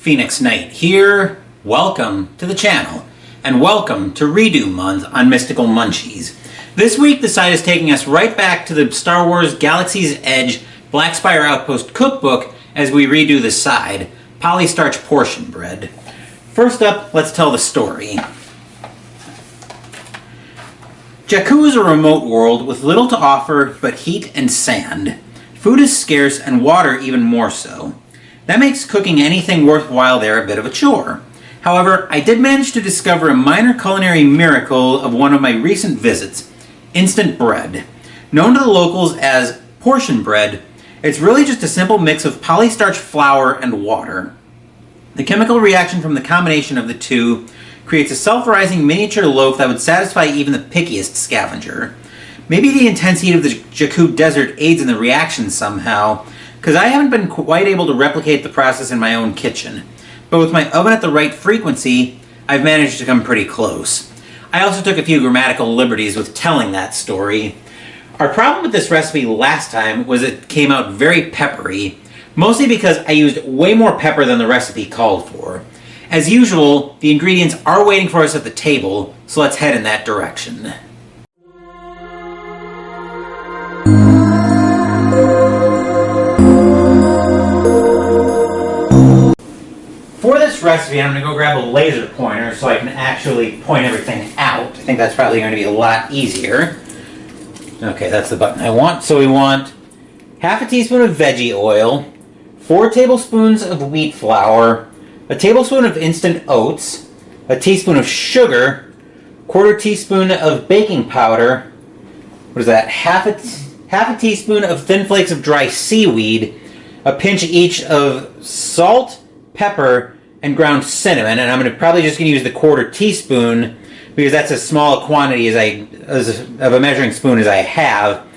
Phoenix Knight here. Welcome to the channel, and welcome to Redo Month on Mystical Munchies. This week the site is taking us right back to the Star Wars Galaxy's Edge Black Spire Outpost cookbook as we redo the side, Polystarch Portion Bread. First up, let's tell the story. Jakku is a remote world with little to offer but heat and sand. Food is scarce and water even more so. That makes cooking anything worthwhile there a bit of a chore. However, I did manage to discover a minor culinary miracle of one of my recent visits, instant bread. Known to the locals as portion bread, it's really just a simple mix of polystarch flour and water. The chemical reaction from the combination of the two creates a self-rising miniature loaf that would satisfy even the pickiest scavenger. Maybe the intense heat of the Jakku desert aids in the reaction somehow, because I haven't been quite able to replicate the process in my own kitchen. But with my oven at the right frequency, I've managed to come pretty close. I also took a few grammatical liberties with telling that story. Our problem with this recipe last time was it came out very peppery, mostly because I used way more pepper than the recipe called for. As usual, the ingredients are waiting for us at the table, so let's head in that direction. For this recipe, I'm going to go grab a laser pointer so I can actually point everything out. I think that's probably going to be a lot easier. Okay, that's the button I want. So we want half a teaspoon of veggie oil, 4 tablespoons of wheat flour, a tablespoon of instant oats, a teaspoon of sugar, quarter teaspoon of baking powder, what is that, half a teaspoon of thin flakes of dry seaweed, a pinch each of salt, pepper, and ground cinnamon, and I'm probably just going to use the quarter teaspoon because that's as small a quantity of a measuring spoon as I have,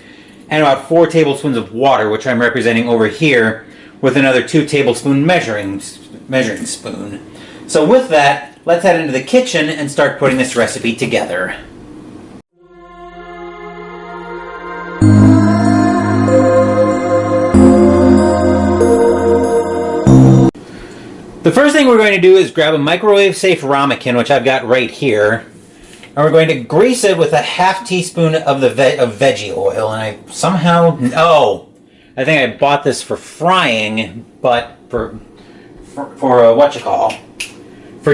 and about 4 tablespoons of water, which I'm representing over here with another 2 tablespoon measuring spoon. So with that, let's head into the kitchen and start putting this recipe together. The first thing we're going to do is grab a microwave-safe ramekin, which I've got right here, and we're going to grease it with a half teaspoon of veggie oil. And I somehow, I think I bought this for frying, but for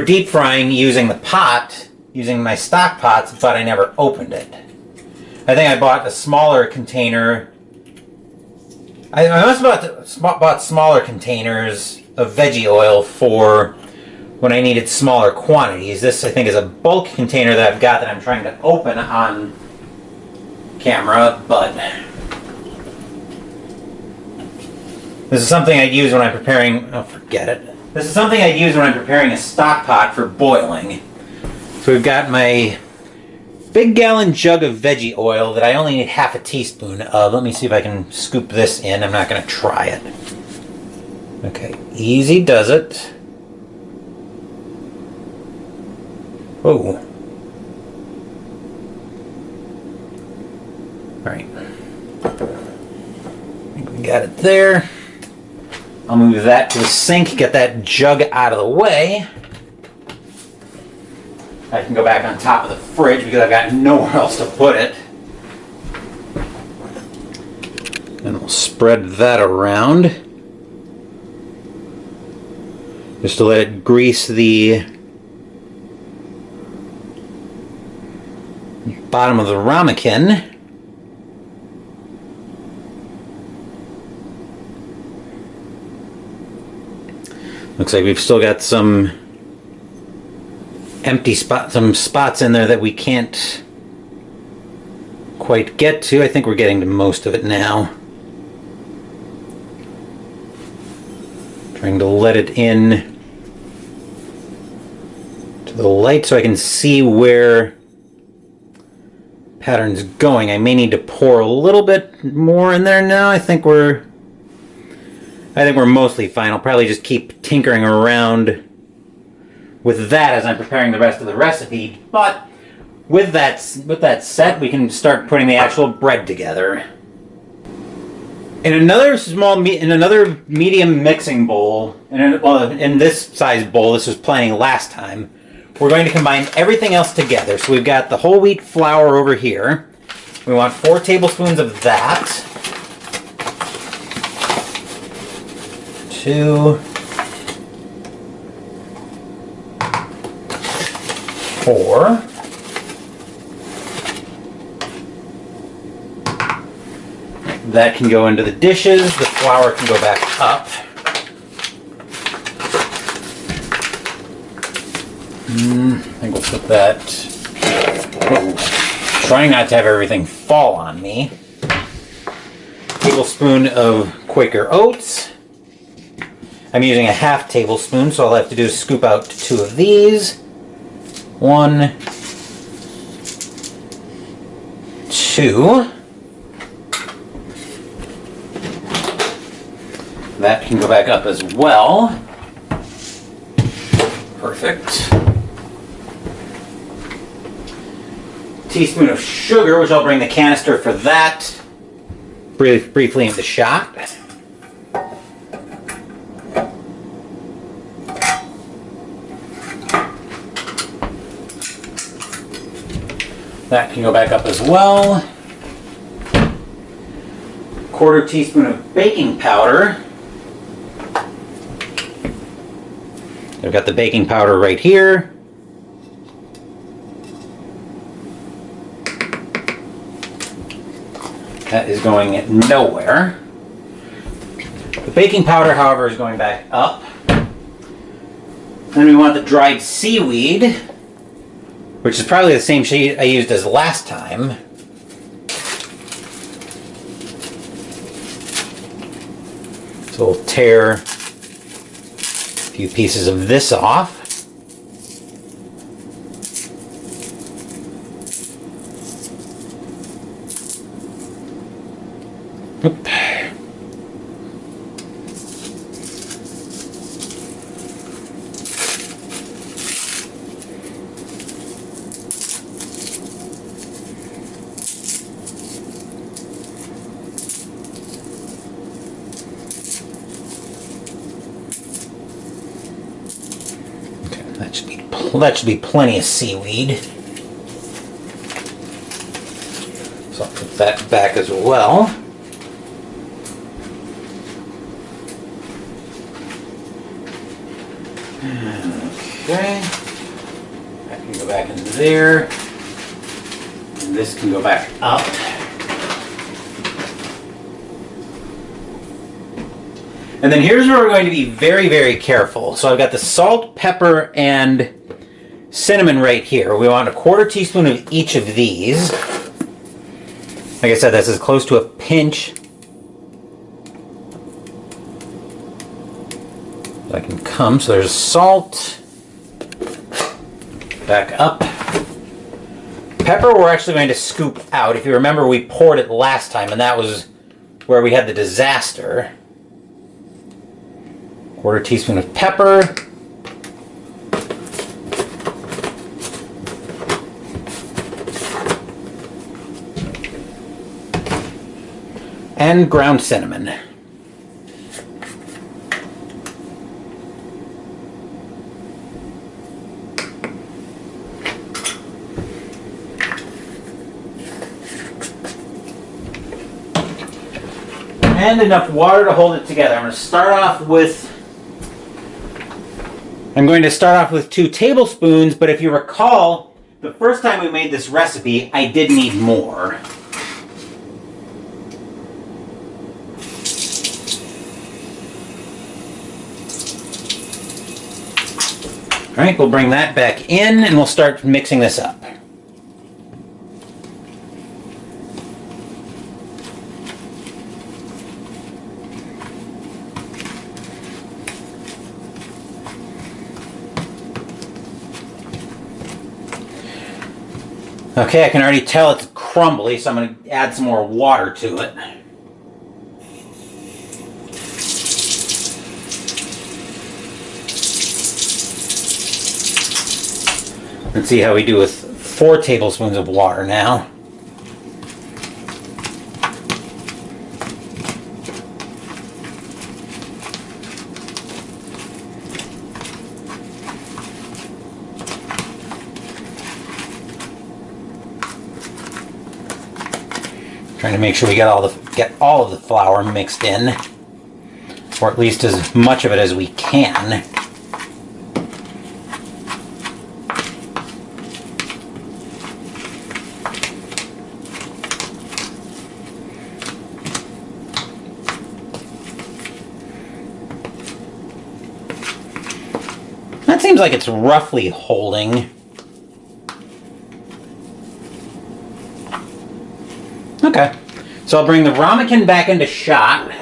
deep frying using the pot, using my stock pots, but I never opened it. I think I bought a smaller container. I must have bought smaller containers of veggie oil for when I needed smaller quantities. This, I think, is a bulk container that I've got that I'm trying to open on camera, but this is something I'd use when I'm preparing, forget it. This is something I'd use when I'm preparing a stock pot for boiling. So we've got my big gallon jug of veggie oil that I only need half a teaspoon of. Let me see if I can scoop this in. I'm not going to try it. Okay, easy does it. Oh. Alright. I think we got it there. I'll move that to the sink, get that jug out of the way. I can go back on top of the fridge because I've got nowhere else to put it. And we'll spread that around, just to let it grease the bottom of the ramekin. Looks like we've still got some empty spots, some spots in there that we can't quite get to. I think we're getting to most of it now. Trying to let it in to the light so I can see where pattern's going. I may need to pour a little bit more in there now. I think we're mostly fine. I'll probably just keep tinkering around with that as I'm preparing the rest of the recipe. But with that set, we can start putting the actual bread together. In another medium mixing bowl, in this size bowl, this was plenty last time, we're going to combine everything else together. So we've got the whole wheat flour over here. We want 4 tablespoons of that. 2, 4. That can go into the dishes. The flour can go back up. I think we'll put that. Trying not to have everything fall on me. Tablespoon of Quaker oats. I'm using a half tablespoon, so all I have to do is scoop out 2 of these. 1, 2. That can go back up as well. Perfect. Teaspoon of sugar, which I'll bring the canister for that briefly into shot. That can go back up as well. 1/4 teaspoon of baking powder. I've got the baking powder right here. That is going nowhere. The baking powder, however, is going back up. Then we want the dried seaweed, which is probably the same shade I used as last time. So we'll tear a few pieces of this off. Oop. That should be plenty of seaweed. So I'll put that back as well. Okay. That can go back into there. And this can go back up. And then here's where we're going to be very, very careful. So I've got the salt, pepper, and cinnamon right here. We want 1/4 teaspoon of each of these. Like I said, that's as close to a pinch as I can come. So there's salt. Back up. Pepper we're actually going to scoop out. If you remember, we poured it last time, and that was where we had the disaster. 1/4 teaspoon of pepper. And ground cinnamon. And enough water to hold it together. I'm going to start off with 2 tablespoons, but if you recall, the first time we made this recipe, I did need more. All right, we'll bring that back in and we'll start mixing this up. Okay, I can already tell it's crumbly, so I'm going to add some more water to it. Let's see how we do with 4 tablespoons of water now. Trying to make sure we get all of the flour mixed in, or at least as much of it as we can. That seems like it's roughly holding. Okay, so I'll bring the ramekin back into shot,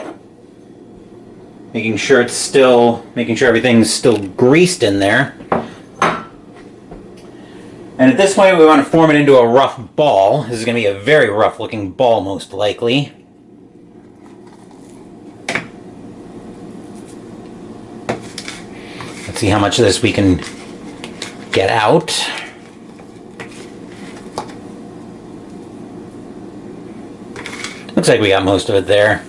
making sure everything's still greased in there. And at this point, we want to form it into a rough ball. This is going to be a very rough looking ball, most likely. Let's see how much of this we can get out. Looks like we got most of it there.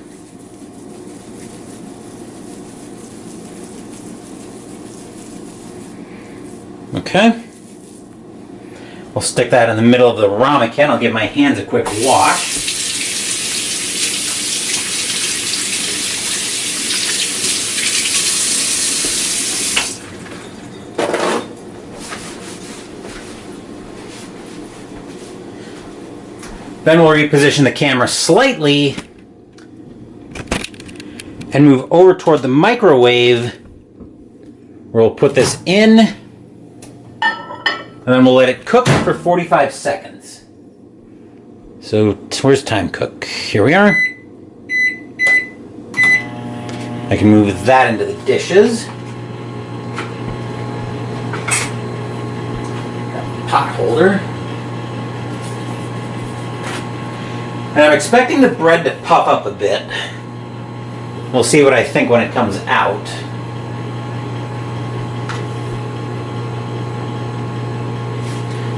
Okay. We'll stick that in the middle of the ramekin. I'll give my hands a quick wash. Then we'll reposition the camera slightly and move over toward the microwave, where we'll put this in, and then we'll let it cook for 45 seconds. So where's time cook? Here we are. I can move that into the dishes. Got the pot holder. And I'm expecting the bread to puff up a bit. We'll see what I think when it comes out.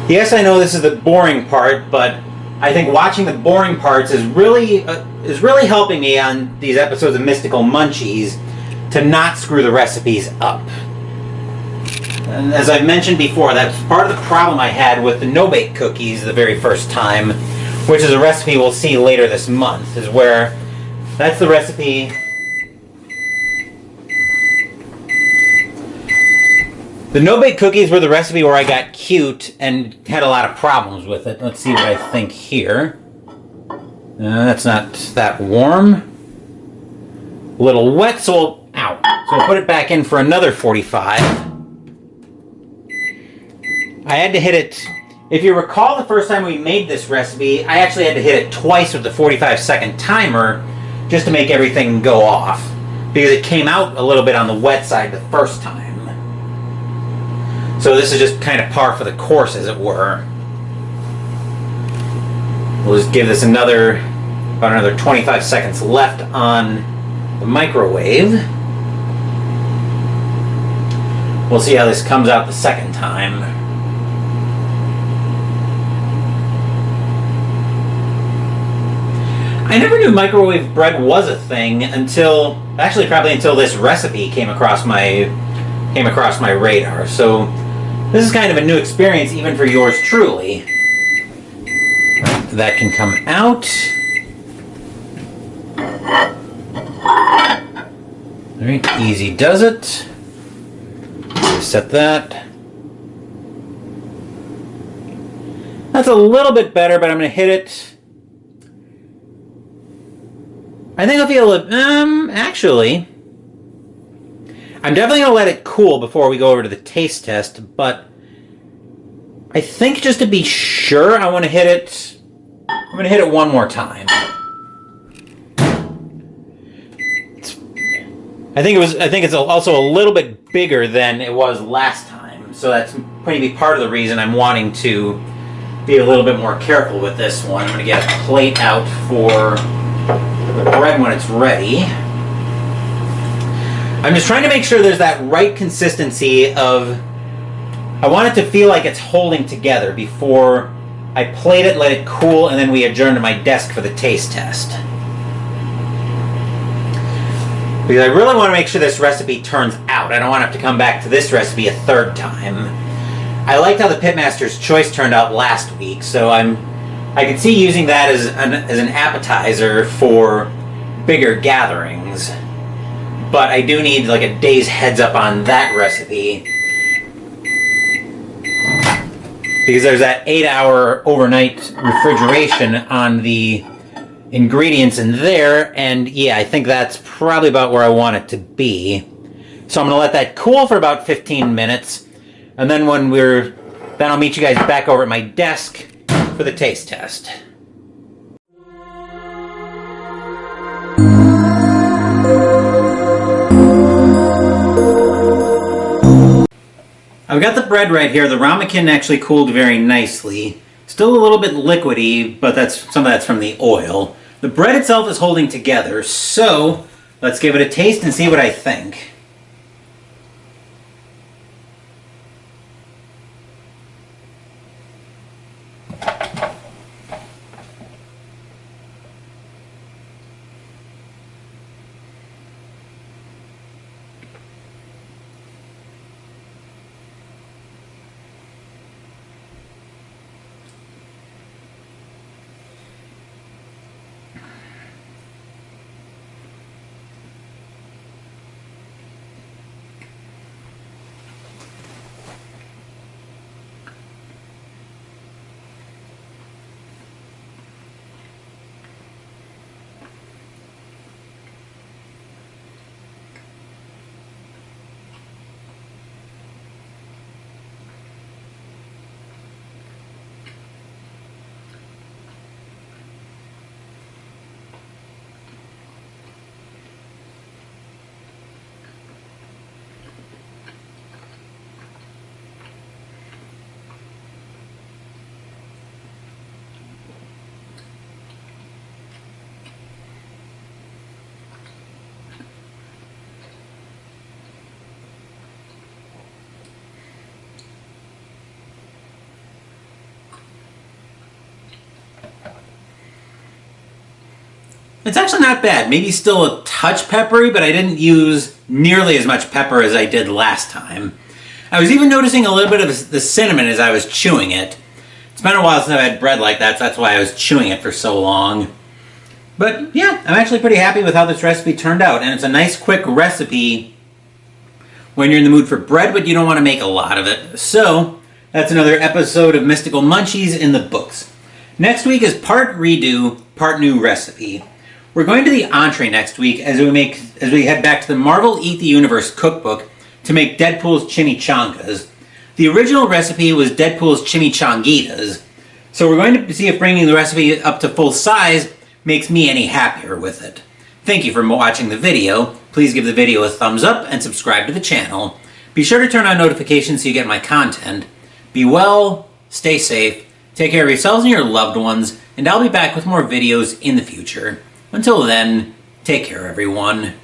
Yes, I know this is the boring part, but I think watching the boring parts is really helping me on these episodes of Mystical Munchies to not screw the recipes up. And as I've mentioned before, that's part of the problem I had with the no-bake cookies the very first time, which is a recipe we'll see later this month, is where that's the recipe. The no-bake cookies were the recipe where I got cute and had a lot of problems with it. Let's see what I think here. That's not that warm. A little wet, so we'll put it back in for another 45. I had to hit it. If you recall, the first time we made this recipe, I actually had to hit it twice with the 45-second timer just to make everything go off, because it came out a little bit on the wet side the first time. So this is just kind of par for the course, as it were. We'll just give this about another 25 seconds left on the microwave. We'll see how this comes out the second time. I never knew microwave bread was a thing until this recipe came across my radar. So this is kind of a new experience even for yours truly. That can come out. All right, easy does it. Set that. That's a little bit better, but I'm going to hit it. I think I'll feel it. Actually, I'm definitely going to let it cool before we go over to the taste test, but I think just to be sure, I want to hit it. I'm going to hit it one more time. I think it's also a little bit bigger than it was last time, so that's going to be part of the reason I'm wanting to be a little bit more careful with this one. I'm going to get a plate out for the bread when it's ready. I'm just trying to make sure there's that right consistency of, I want it to feel like it's holding together before I plate it, let it cool, and then we adjourn to my desk for the taste test. Because I really want to make sure this recipe turns out. I don't want to have to come back to this recipe a third time. I liked how the Pitmaster's Choice turned out last week, so I'm I could see using that as an appetizer for bigger gatherings. But I do need like a day's heads up on that recipe. Because there's that 8-hour overnight refrigeration on the ingredients in there, and yeah, I think that's probably about where I want it to be. So I'm going to let that cool for about 15 minutes, and then then I'll meet you guys back over at my desk for the taste test. I've got the bread right here. The ramekin actually cooled very nicely. Still a little bit liquidy, but some of that's from the oil. The bread itself is holding together, so let's give it a taste and see what I think. It's actually not bad. Maybe still a touch peppery, but I didn't use nearly as much pepper as I did last time. I was even noticing a little bit of the cinnamon as I was chewing it. It's been a while since I've had bread like that, so that's why I was chewing it for so long. But yeah, I'm actually pretty happy with how this recipe turned out, and it's a nice quick recipe when you're in the mood for bread, but you don't want to make a lot of it. So, that's another episode of Mystical Munchies in the books. Next week is part redo, part new recipe. We're going to the entree next week as we head back to the Marvel Eat the Universe cookbook to make Deadpool's chimichangas. The original recipe was Deadpool's chimichangitas, so we're going to see if bringing the recipe up to full size makes me any happier with it. Thank you for watching the video. Please give the video a thumbs up and subscribe to the channel. Be sure to turn on notifications so you get my content. Be well, stay safe, take care of yourselves and your loved ones, and I'll be back with more videos in the future. Until then, take care everyone.